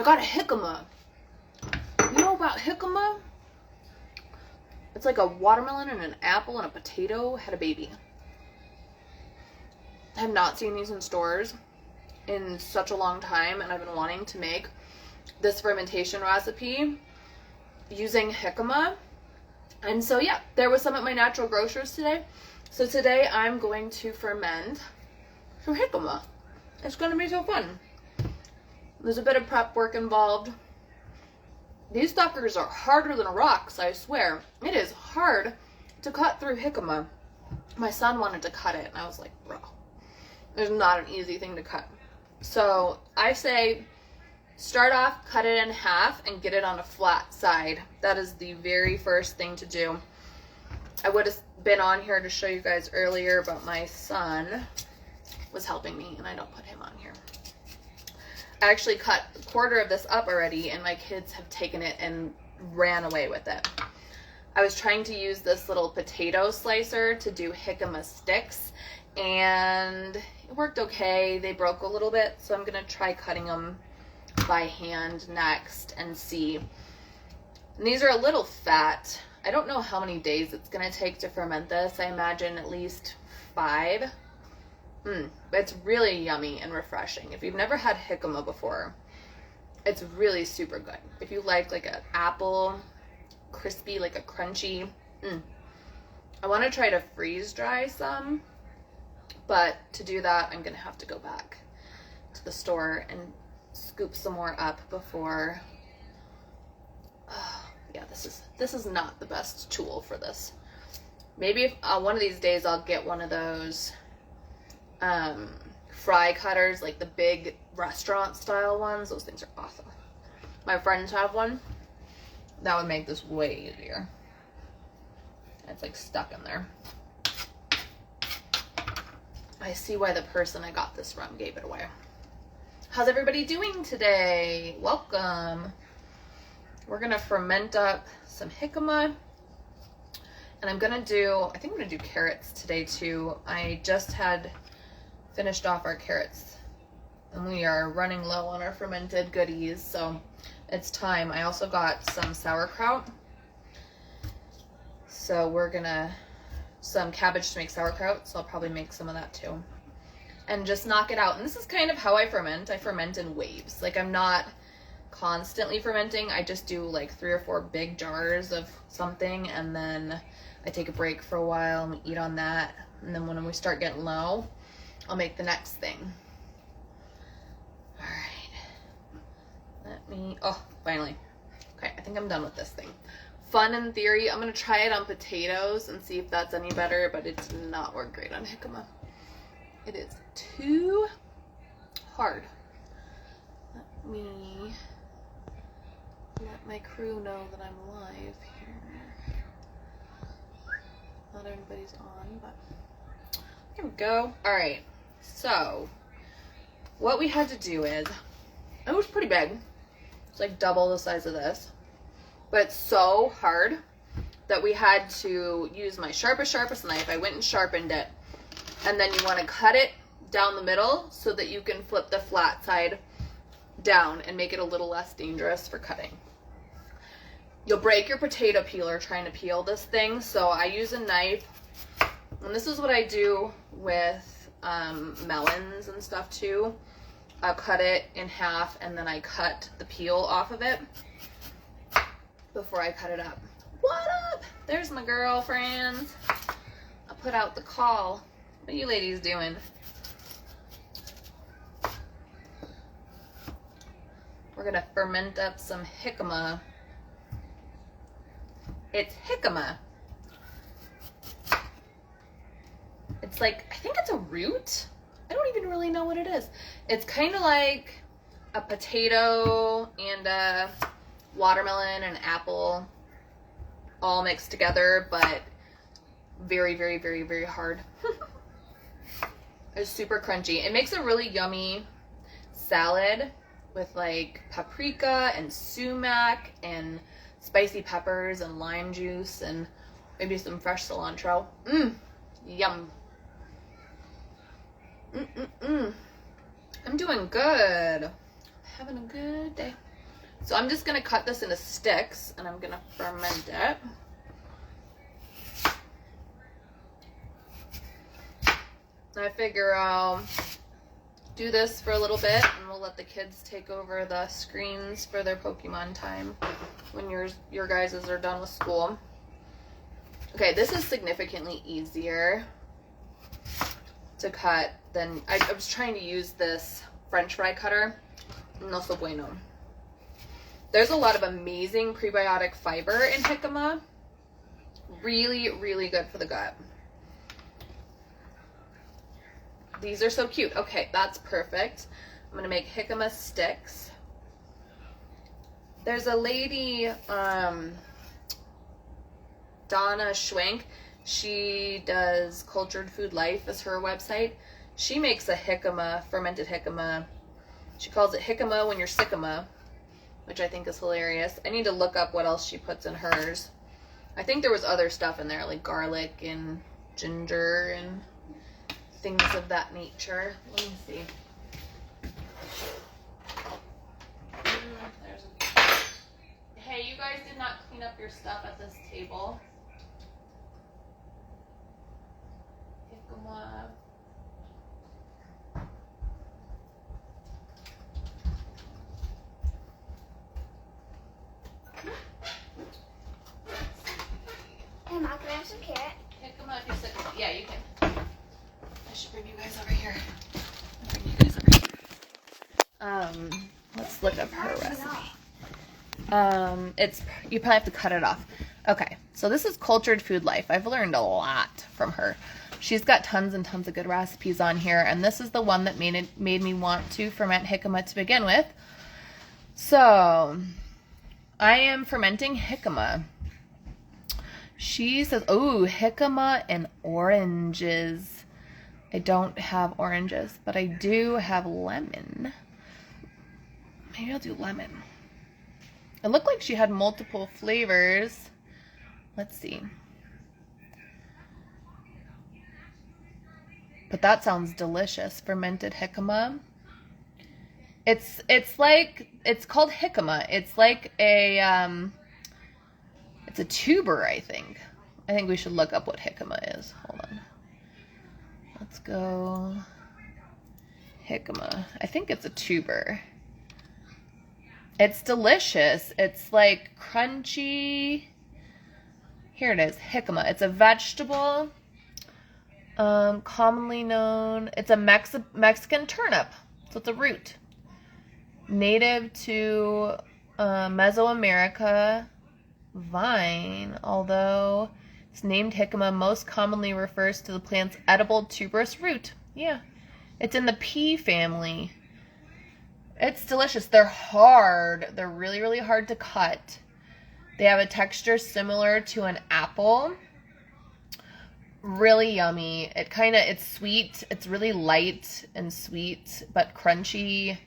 I got a jicama. You know about jicama? It's like a watermelon and an apple and a potato had a baby. I have not seen these in stores in such a long time, and I've been wanting to make this fermentation recipe using jicama. And so yeah, there was some at my natural grocers today. So today I'm going to ferment some jicama. It's going to be so fun. There's a bit of prep work involved. These suckers are harder than rocks, I swear. It is hard to cut through jicama. My son wanted to cut it, and I was like, bro, there's not an easy thing to cut. So I say start off, cut it in half, and get it on a flat side. That is the very first thing to do. I would have been on here to show you guys earlier, but my son was helping me, and I don't put him on here. I actually cut a quarter of this up already, and my kids have taken it and ran away with it. I was trying to use this little potato slicer to do jicama sticks, and it worked okay. They broke a little bit, so I'm going to try cutting them by hand next and see. And these are a little fat. I don't know how many days it's going to take to ferment this. I imagine at least 5. It's really yummy and refreshing. If you've never had jicama before, it's really super good. If you like an apple, crispy, like a crunchy, I want to try to freeze dry some, but to do that, I'm going to have to go back to the store and scoop some more up before. Yeah, this is not the best tool for this. Maybe if one of these days I'll get one of those fry cutters, like the big restaurant style ones. Those things are awesome. My friends have one. That would make this way easier. It's like stuck in there. I see why the person I got this from gave it away. How's everybody doing today? Welcome. We're gonna ferment up some jicama, and I think I'm gonna do carrots today too. I just had finished off our carrots, and we are running low on our fermented goodies, so it's time. I also got some sauerkraut, so we're gonna some cabbage to make sauerkraut, so I'll probably make some of that too, and just knock it out. And this is kind of how I ferment. I ferment in waves. Like, I'm not constantly fermenting. I just do like 3 or 4 big jars of something, and then I take a break for a while and we eat on that, and then when we start getting low, I'll make the next thing. All right. Finally. Okay, I think I'm done with this thing. Fun in theory. I'm going to try it on potatoes and see if that's any better, but it does not work great on jicama. It is too hard. Let my crew know that I'm live here. Not everybody's on, but here we go. All right. So what we had to do is, it was pretty big. It's like double the size of this, but it's so hard that we had to use my sharpest knife. I went and sharpened it, and then you want to cut it down the middle so that you can flip the flat side down and make it a little less dangerous for cutting. You'll break your potato peeler trying to peel this thing, so I use a knife, and this is what I do with melons and stuff too. I'll cut it in half, and then I cut the peel off of it before I cut it up. What up? There's my girlfriends. I'll put out the call. What are you ladies doing? We're gonna ferment up some jicama. It's jicama. It's like, I think it's a root. I don't even really know what it is. It's kind of like a potato and a watermelon and apple all mixed together, but very, very, very, very hard. It's super crunchy. It makes a really yummy salad with like paprika and sumac and spicy peppers and lime juice and maybe some fresh cilantro. Yum. I'm doing good. Having a good day. So I'm just going to cut this into sticks, and I'm going to ferment it. I figure I'll do this for a little bit, and we'll let the kids take over the screens for their Pokemon time when your guys' are done with school. Okay, this is significantly easier to cut than... I was trying to use this French fry cutter. No so bueno. There's a lot of amazing prebiotic fiber in jicama. Really, really good for the gut. These are so cute. Okay, that's perfect. I'm going to make jicama sticks. There's a lady, Donna Schwenk. She does Cultured Food Life as her website. She makes a jicama, fermented jicama. She calls it jicama when you're sickama, which I think is hilarious. I need to look up what else she puts in hers. I think there was other stuff in there, like garlic and ginger and things of that nature. Let me see. Hey, you guys did not clean up your stuff at this table. Jicama. Hey, Mom, can I have some carrot? Jicama if you're sick. Yeah, you can. I should bring you guys over here. Bring you guys over here. Let's look up her recipe. You probably have to cut it off. Okay, so this is Cultured Food Life. I've learned a lot from her. She's got tons and tons of good recipes on here, and this is the one that made me want to ferment jicama to begin with. So, I am fermenting jicama. She says, oh, jicama and oranges. I don't have oranges, but I do have lemon. Maybe I'll do lemon. It looked like she had multiple flavors. Let's see. But that sounds delicious. Fermented jicama. It's called jicama. It's like a it's a tuber, I think. I think we should look up what jicama is. Hold on. Let's go. Jicama. I think it's a tuber. It's delicious. It's like crunchy. Here it is, jicama. It's a vegetable, commonly known. It's a Mexican turnip, so it's a root. Native to Mesoamerica, vine, although it's named jicama, most commonly refers to the plant's edible tuberous root. Yeah, it's in the pea family. It's delicious. They're hard. They're really, really hard to cut. They have a texture similar to an apple. Really yummy. It's sweet. It's really light and sweet, but crunchy.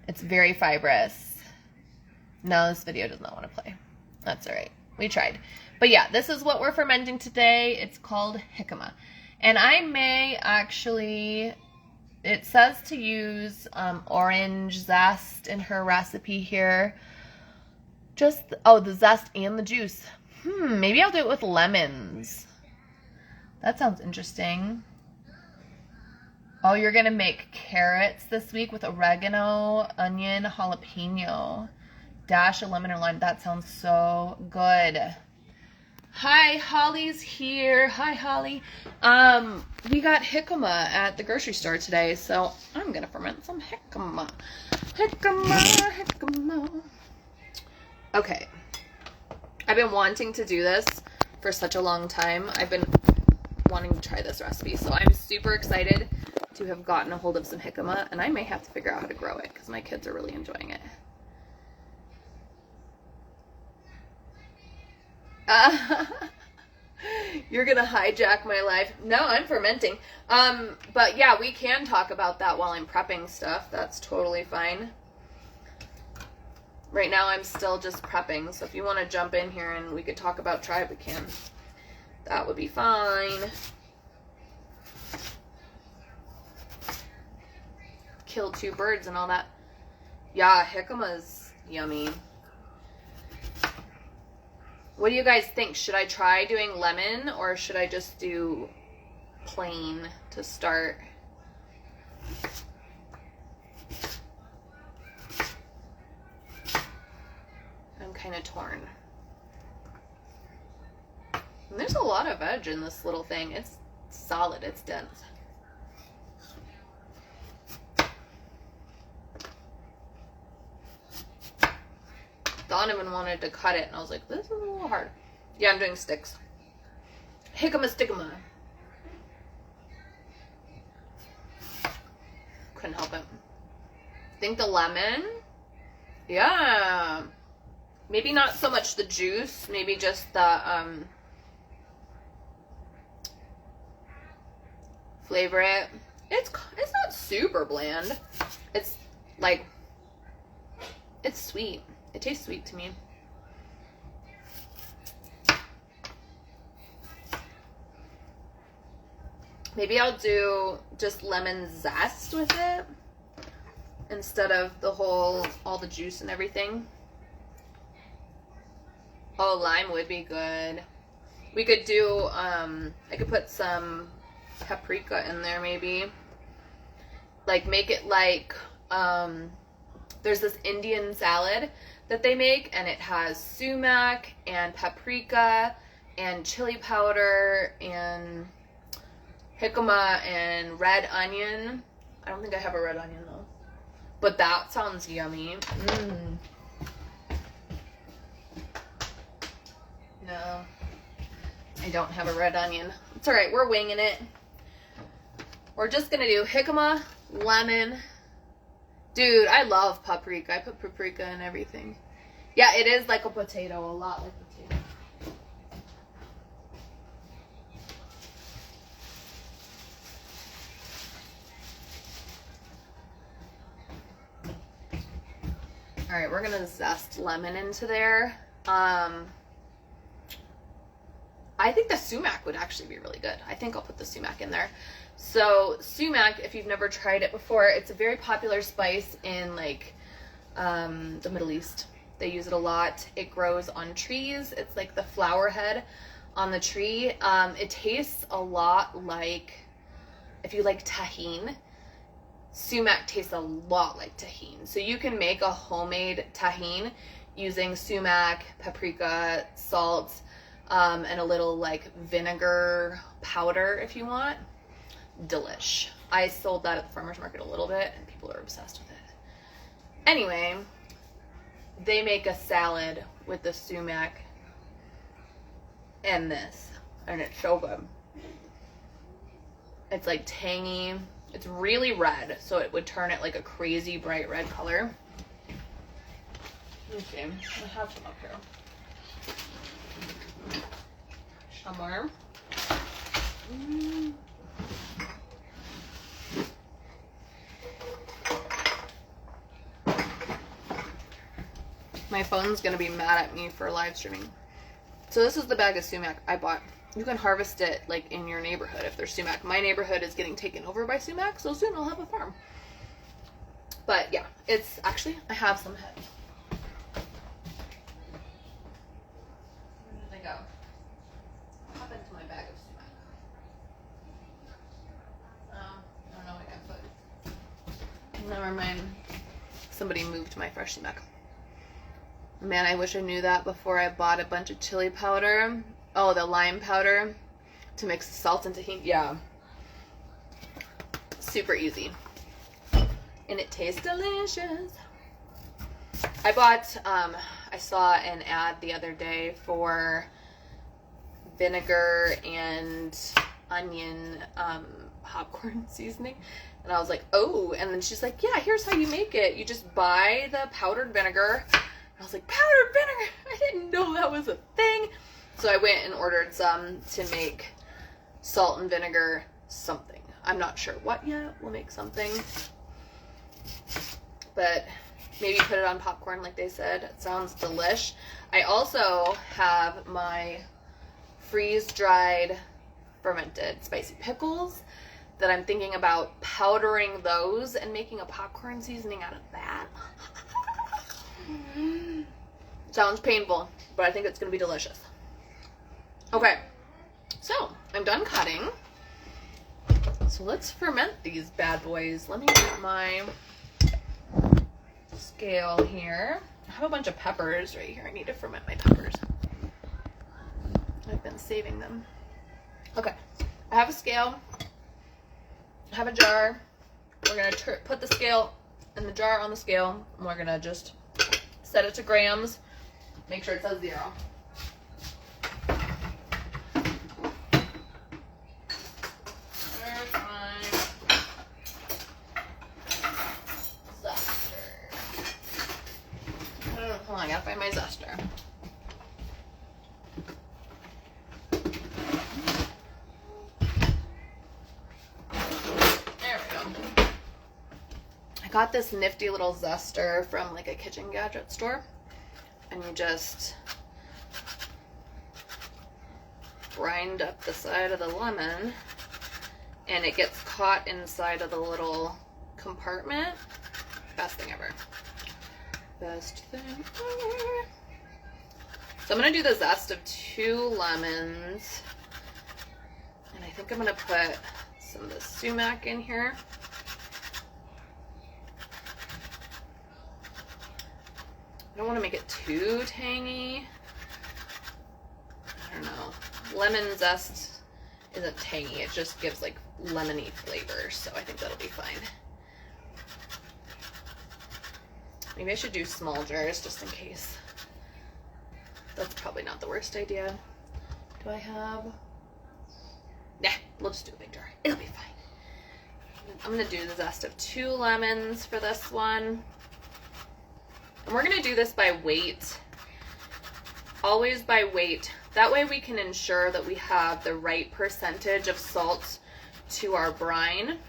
It's very fibrous. No, this video does not want to play. That's all right. We tried. But yeah, this is what we're fermenting today. It's called jicama. And I may actually... It says to use orange zest in her recipe here. The zest and the juice. Maybe I'll do it with lemons. That sounds interesting. Oh, you're going to make carrots this week with oregano, onion, jalapeno. Dash of lemon or lime. That sounds so good. Hi, Holly's here. Hi, Holly. We got jicama at the grocery store today, so I'm gonna ferment some jicama. Jicama. Okay. I've been wanting to do this for such a long time. I've been wanting to try this recipe, so I'm super excited to have gotten a hold of some jicama, and I may have to figure out how to grow it because my kids are really enjoying it. You're gonna hijack my life. No, I'm fermenting. But yeah, we can talk about that while I'm prepping stuff. That's totally fine. Right now I'm still just prepping, so if you want to jump in here and we could talk about tribe, we can. That would be fine. Kill two birds and all that. Yeah, jicama's Yummy. What do you guys think? Should I try doing lemon or should I just do plain to start? I'm kind of torn. And there's a lot of veg in this little thing. It's solid, it's dense. Donovan wanted to cut it, and I was like, this is a little hard. Yeah, I'm doing sticks. Jicama stigma. Couldn't help it. I think the lemon. Yeah. Maybe not so much the juice. Maybe just the flavor it. It's not super bland. It's like, it's sweet. It tastes sweet to me. Maybe I'll do just lemon zest with it instead of all the juice and everything. Oh, lime would be good. We could do, I could put some paprika in there maybe. Like make it like, there's this Indian salad that they make, and it has sumac and paprika and chili powder and jicama and red onion. I don't think I have a red onion though, but that sounds yummy. No, I don't have a red onion. It's all right, we're winging it. We're just gonna do jicama, lemon. Dude, I love paprika. I put paprika in everything. Yeah, it is like a potato, a lot like potato. All right, we're gonna zest lemon into there. I think the sumac would actually be really good. I think I'll put the sumac in there. So sumac, if you've never tried it before, it's a very popular spice in like the Middle East. They use it a lot. It grows on trees. It's like the flower head on the tree. It tastes a lot like, if you like tahine, sumac tastes a lot like tahine. So you can make a homemade tahine using sumac, paprika, salt, and a little like vinegar powder if you want. Delish. I sold that at the farmer's market a little bit and people are obsessed with it. Anyway, they make a salad with the sumac and this, and it's so good. It's like tangy. It's really red, so it would turn it like a crazy bright red color. Okay, I have some up here. Somewhere. My phone's gonna be mad at me for live streaming. So this is the bag of sumac I bought. You can harvest it like in your neighborhood if there's sumac. My neighborhood is getting taken over by sumac, so soon I'll have a farm. But yeah, it's actually, I have some heads. Where did they go? What happened to my bag of sumac? Oh, I don't know what I put. Never mind. Somebody moved my fresh sumac. Man, I wish I knew that before I bought a bunch of chili powder. Oh, the lime powder to mix the salt and tahini. Yeah. Super easy. And it tastes delicious. I bought, I saw an ad the other day for vinegar and onion popcorn seasoning. And I was like, oh. And then she's like, yeah, here's how you make it. You just buy the powdered vinegar. I was like, powdered vinegar? I didn't know that was a thing. So I went and ordered some to make salt and vinegar something. I'm not sure what yet. We'll make something. But maybe put it on popcorn like they said. It sounds delish. I also have my freeze-dried fermented spicy pickles that I'm thinking about powdering those and making a popcorn seasoning out of that. Sounds painful, but I think it's going to be delicious. Okay, so I'm done cutting. So let's ferment these bad boys. Let me get my scale here. I have a bunch of peppers right here. I need to ferment my peppers. I've been saving them. Okay, I have a scale. I have a jar. We're going to put the scale in the jar on the scale, and we're going to just set it to grams. Make sure it says 0. There's my zester. Hold on, I gotta find my zester. There we go. I got this nifty little zester from like a kitchen gadget store. And you just grind up the side of the lemon and it gets caught inside of the little compartment. Best thing ever. Best thing ever. So I'm going to do the zest of 2 lemons. And I think I'm going to put some of the sumac in here. I don't want to make it too tangy. I don't know. Lemon zest isn't tangy. It just gives like lemony flavor. So I think that'll be fine. Maybe I should do small jars just in case. That's probably not the worst idea. Do I have... Nah, we'll just do a big jar. It'll be fine. I'm going to do the zest of 2 lemons for this one. And we're going to do this by weight. Always by weight. That way we can ensure that we have the right percentage of salt to our brine.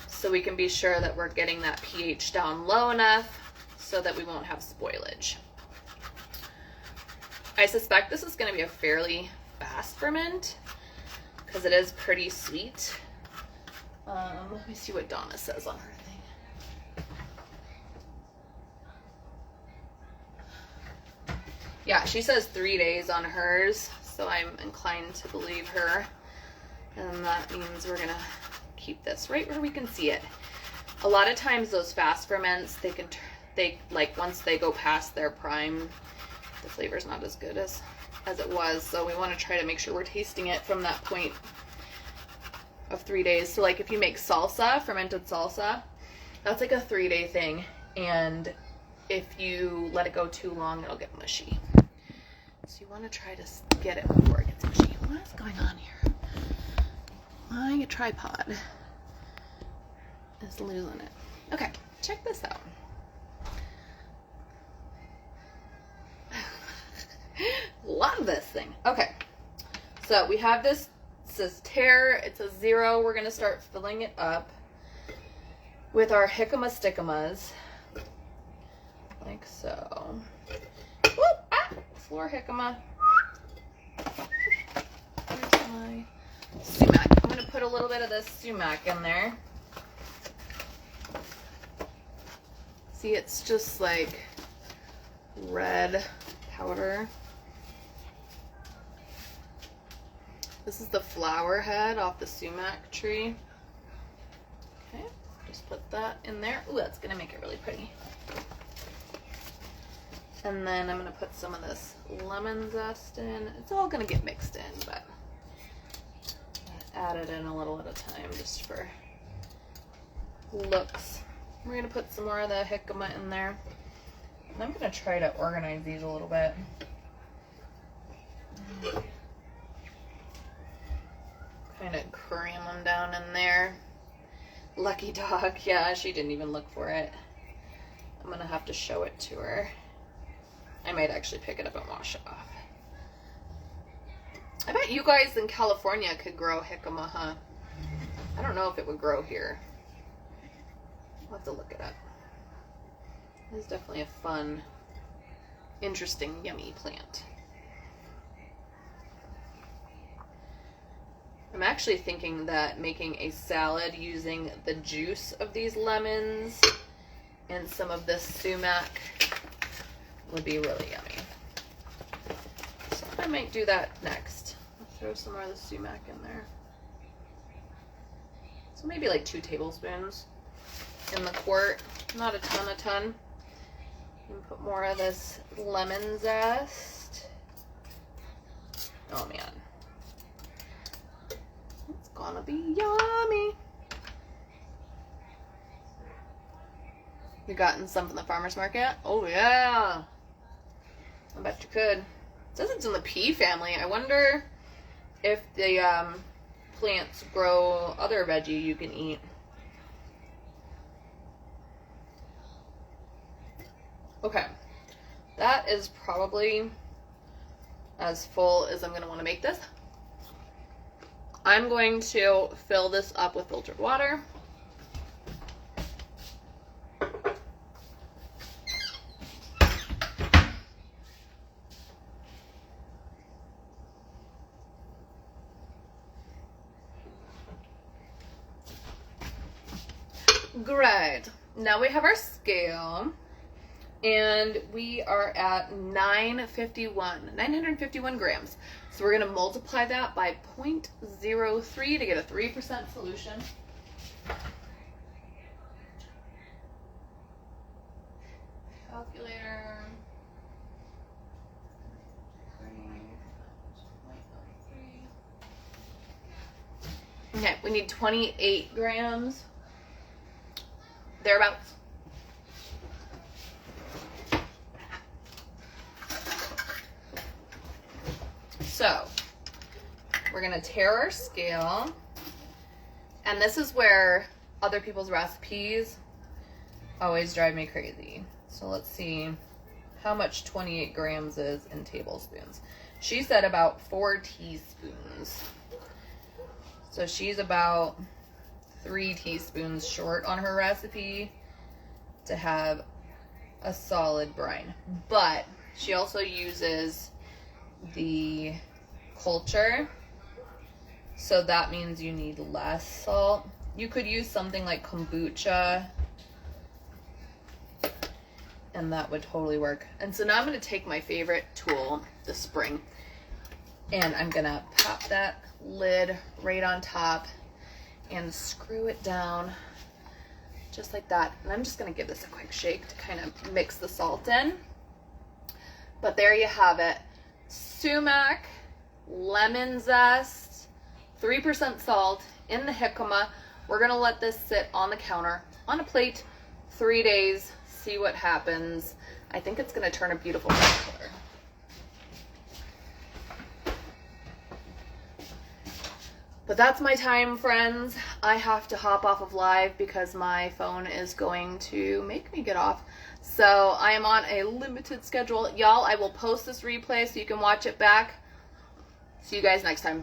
So we can be sure that we're getting that pH down low enough so that we won't have spoilage. I suspect this is going to be a fairly fast ferment because it is pretty sweet. Let me see what Donna says on her thing. Yeah, she says 3 days on hers, so I'm inclined to believe her. And that means we're gonna keep this right where we can see it. A lot of times those fast ferments, they like once they go past their prime, the flavor's not as good as it was. So we want to try to make sure we're tasting it from that point of 3 days. So like if you make salsa, fermented salsa, that's like a 3-day thing. And if you let it go too long, it'll get mushy. So you want to try to get it before it gets mushy. What is going on here? My tripod is losing it. Okay, check this out. Love this thing. Okay, so we have this. It says tear. It's a 0. We're gonna start filling it up with our jicama stickamas, like so. Whoop! Ah, floor jicama. There's my sumac. I'm gonna put a little bit of this sumac in there. See, it's just like red powder. This is the flower head off the sumac tree. Okay, just put that in there. Ooh, that's gonna make it really pretty. And then I'm gonna put some of this lemon zest in. It's all gonna get mixed in, but add it in a little at a time just for looks. We're gonna put some more of the jicama in there. And I'm gonna try to organize these a little bit. Kind of cram them down in there. Lucky dog. Yeah, she didn't even look for it. I'm gonna have to show it to her. I might actually pick it up and wash it off. I bet you guys in California could grow jicama, huh? I don't know if it would grow here. I'll have to look it up. It's definitely a fun, interesting, yummy plant. I'm actually thinking that making a salad using the juice of these lemons and some of this sumac would be really yummy. So I might do that next. I'll throw some more of the sumac in there. So maybe like 2 tablespoons in the quart. Not a ton. And put more of this lemon zest. Oh man. It's gonna be yummy. You gotten some from the farmer's market? Oh yeah. I bet you could. It says it's in the pea family. I wonder if the plants grow other veggie you can eat. Okay. That is probably as full as I'm going to want to make this. I'm going to fill this up with filtered water. Great. Now we have our scale. And we are at 951 grams. So we're going to multiply that by 0.03 to get a 3% solution. Calculator. Okay, we need 28 grams. Thereabouts. So, we're going to tare our scale, and this is where other people's recipes always drive me crazy. So let's see how much 28 grams is in tablespoons. She said about 4 teaspoons. So she's about 3 teaspoons short on her recipe to have a solid brine. But she also uses the culture, so that means you need less salt. You could use something like kombucha, and that would totally work. And so now I'm going to take my favorite tool, the spring, and I'm going to pop that lid right on top and screw it down just like that. And I'm just going to give this a quick shake to kind of mix the salt in. But there you have it. Sumac, lemon zest, 3% salt in the jicama. We're going to let this sit on the counter on a plate 3 days, see what happens. I think it's going to turn a beautiful red color. But that's my time, friends. I have to hop off of live because my phone is going to make me get off. So I am on a limited schedule. Y'all, I will post this replay so you can watch it back. See you guys next time.